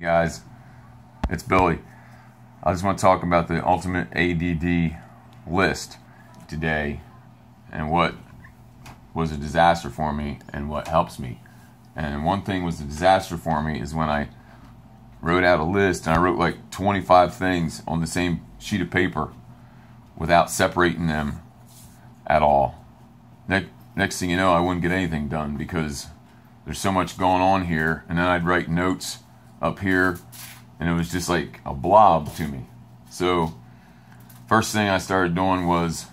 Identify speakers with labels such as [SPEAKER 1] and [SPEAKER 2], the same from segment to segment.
[SPEAKER 1] Guys, it's Billy. I just want to talk about the ultimate ADD list today and what was a disaster for me and what helps me. And one thing was a disaster for me is when I wrote out a list and I wrote like 25 things on the same sheet of paper without separating them at all. Next thing you know, I wouldn't get anything done because there's so much going on here, and then I'd write notes up here and it was just like a blob to me. So first thing I started doing was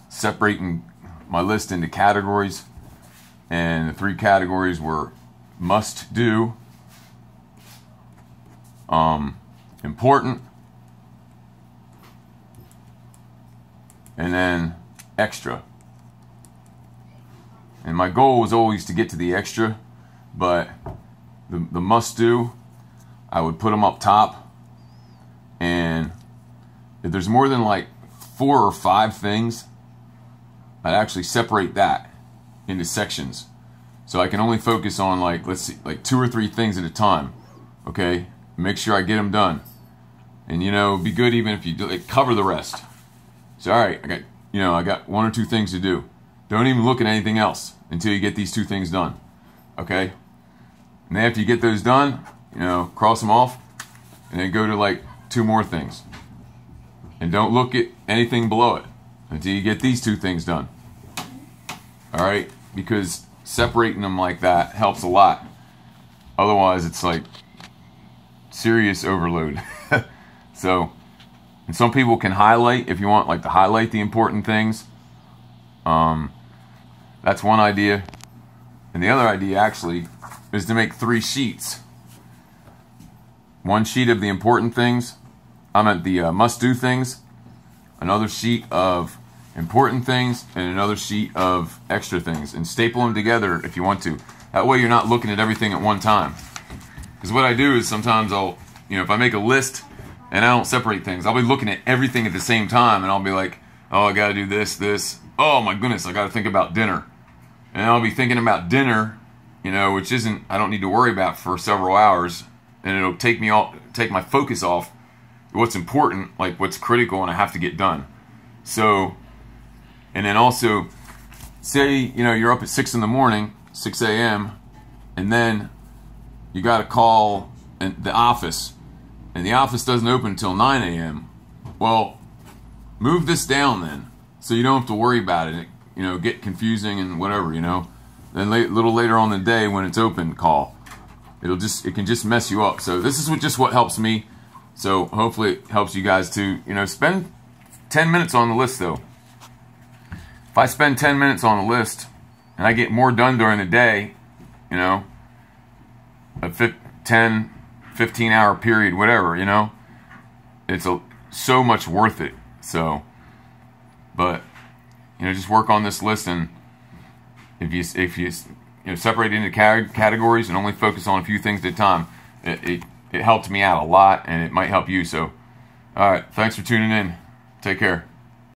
[SPEAKER 1] separating my list into categories, and the three categories were must do, important, and then extra. And my goal was always to get to the extra, but the must do, I would put them up top, and if there's more than like 4 or 5 things, I'd actually separate that into sections so I can only focus on like, let's see, like 2 or 3 things at a time. Okay, make sure I get them done, and it'd be good even if you like cover the rest. So all right, I got 1 or 2 things to do. Don't even look at anything else until you get these 2 things done. Okay, and then after you get those done, cross them off, and then go to like 2 more things. And don't look at anything below it until you get these 2 things done. Alright? Because separating them like that helps a lot. Otherwise, it's like serious overload. So, and some people can highlight if you want, like to highlight the important things. That's one idea. And the other idea actually is to make 3 sheets. 1 sheet of the important things, the must-do things, another sheet of important things, and another sheet of extra things, and staple them together if you want to. That way you're not looking at everything at one time. Because what I do is sometimes I'll, if I make a list and I don't separate things, I'll be looking at everything at the same time, and I'll be like, oh, I gotta do this. Oh my goodness, I gotta think about dinner. And I'll be thinking about dinner, which I don't need to worry about for several hours. And it'll take my focus off what's important, like what's critical and I have to get done. So, and then also, say, you're up at 6 in the morning, 6 a.m., and then you got to call the office, and the office doesn't open until 9 a.m. Well, move this down then, so you don't have to worry about it, get confusing and whatever, Then a little later on in the day when it's open, call. It can just mess you up. So this is just what helps me. So hopefully it helps you guys too. Spend 10 minutes on the list though. If I spend 10 minutes on the list and I get more done during the day, a 10, 15 hour period, whatever, it's so much worth it. So, but, just work on this list, and if you separate it into categories and only focus on a few things at a time, it helped me out a lot, and it might help you. So, all right, thanks for tuning in. Take care.